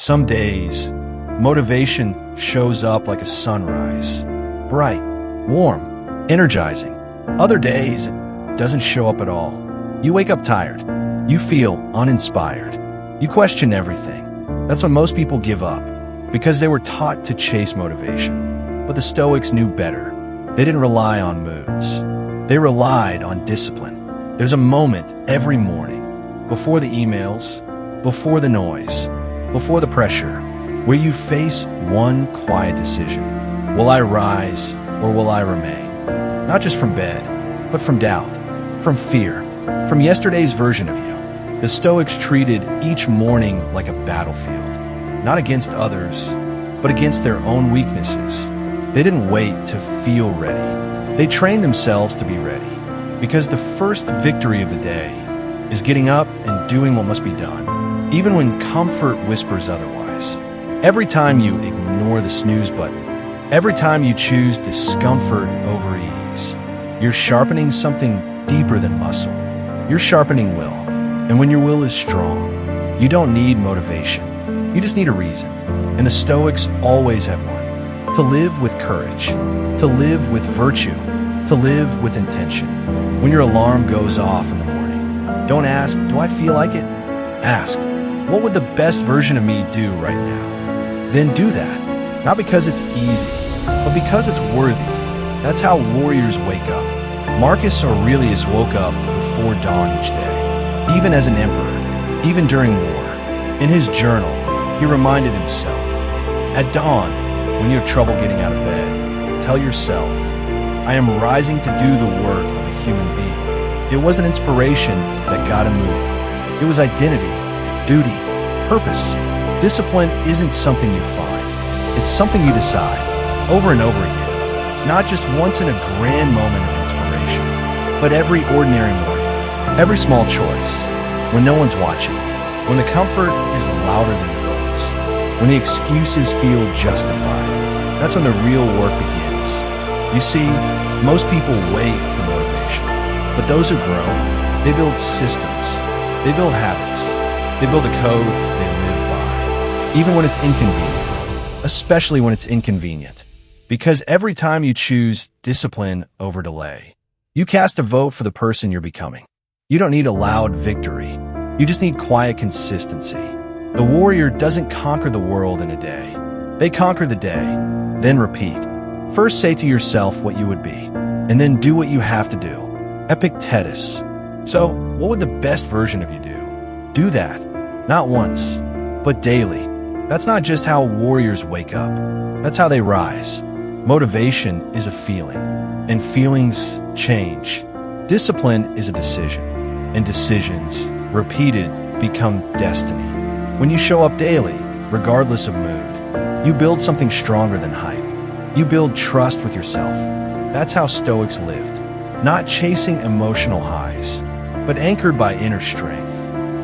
Some days, motivation shows up like a sunrise, bright, warm, energizing. Other days, it doesn't show up at all. You wake up tired. You feel uninspired. You question everything. That's when most people give up, because they were taught to chase motivation. But the Stoics knew better. They didn't rely on moods. They relied on discipline. There's a moment every morning, before the emails, before the noise, before the pressure, where you face one quiet decision. Will I rise or will I remain? Not just from bed, but from doubt, from fear, from yesterday's version of you. The Stoics treated each morning like a battlefield, not against others, but against their own weaknesses. They didn't wait to feel ready. They trained themselves to be ready, because the first victory of the day is getting up and doing what must be done, even when comfort whispers otherwise. Every time you ignore the snooze button, every time you choose discomfort over ease, you're sharpening something deeper than muscle. You're sharpening will. And when your will is strong, you don't need motivation. You just need a reason. And the Stoics always had one. To live with courage, to live with virtue, to live with intention. When your alarm goes off in the morning, don't ask, do I feel like it? Ask, what would the best version of me do right now? Then do that. Not because it's easy, but because it's worthy. That's how warriors wake up. Marcus Aurelius woke up before dawn each day, even as an emperor, even during war. In his journal, he reminded himself, at dawn, when you have trouble getting out of bed, tell yourself, I am rising to do the work of a human being. It was an inspiration that got him moving. It was identity, duty, purpose. Discipline isn't something you find. It's something you decide, over and over again. Not just once in a grand moment of inspiration, but every ordinary morning, every small choice, when no one's watching, when the comfort is louder than the goals, when the excuses feel justified. That's when the real work begins. You see, most people wait for motivation, but those who grow, they build systems, they build habits, they build a code they live by, even when it's inconvenient, especially when it's inconvenient. Because every time you choose discipline over delay, you cast a vote for the person you're becoming. You don't need a loud victory. You just need quiet consistency. The warrior doesn't conquer the world in a day. They conquer the day, then repeat. First say to yourself what you would be, and then do what you have to do. Epictetus. So, what would the best version of you do? Do that. Not once, but daily. That's not just how warriors wake up. That's how they rise. Motivation is a feeling, and feelings change. Discipline is a decision, and decisions, repeated, become destiny. When you show up daily, regardless of mood, you build something stronger than hype. You build trust with yourself. That's how Stoics lived. Not chasing emotional highs, but anchored by inner strength.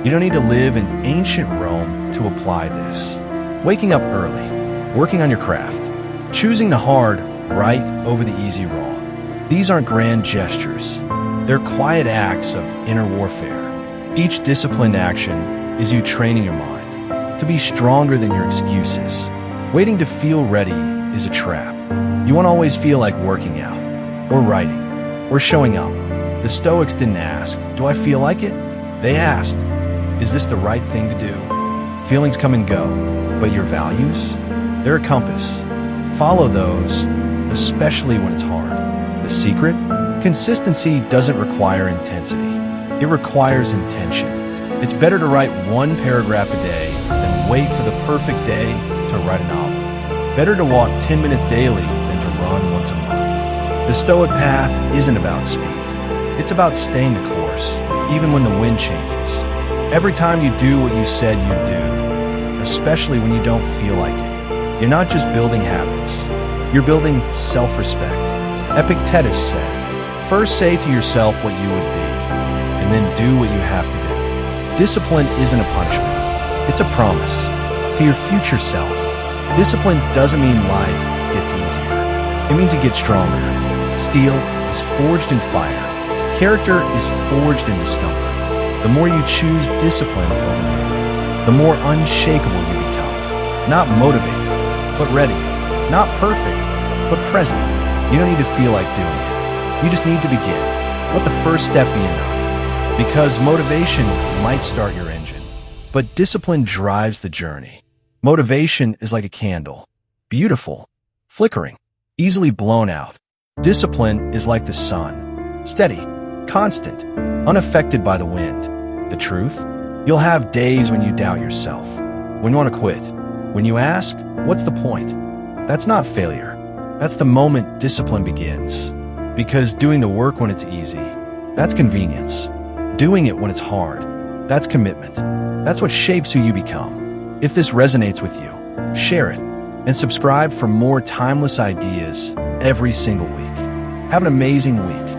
You don't need to live in ancient Rome to apply this. Waking up early, working on your craft, choosing the hard right over the easy wrong. These aren't grand gestures. They're quiet acts of inner warfare. Each disciplined action is you training your mind to be stronger than your excuses. Waiting to feel ready is a trap. You won't always feel like working out, or writing, or showing up. The Stoics didn't ask, do I feel like it? They asked, is this the right thing to do? Feelings come and go, but your values? They're a compass. Follow those, especially when it's hard. The secret? Consistency doesn't require intensity. It requires intention. It's better to write one paragraph a day than wait for the perfect day to write a novel. Better to walk 10 minutes daily than to run once a month. The Stoic path isn't about speed. It's about staying the course, even when the wind changes. Every time you do what you said you'd do, especially when you don't feel like it, you're not just building habits, you're building self-respect. Epictetus said, first say to yourself what you would be, and then do what you have to do. Discipline isn't a punishment, it's a promise to your future self. Discipline doesn't mean life gets easier. It means it gets stronger. Steel is forged in fire. Character is forged in discomfort. The more you choose discipline over mood, the more unshakable you become. Not motivated, but ready. Not perfect, but present. You don't need to feel like doing it. You just need to begin. Let the first step be enough. Because motivation might start your engine, but discipline drives the journey. Motivation is like a candle. Beautiful, flickering, easily blown out. Discipline is like the sun. Steady, constant, unaffected by the wind. The truth? You'll have days when you doubt yourself, when you want to quit, when you ask, what's the point? That's not failure. That's the moment discipline begins. Because doing the work when it's easy, that's convenience. Doing it when it's hard, that's commitment. That's what shapes who you become. If this resonates with you, share it and subscribe for more timeless ideas every single week. Have an amazing week.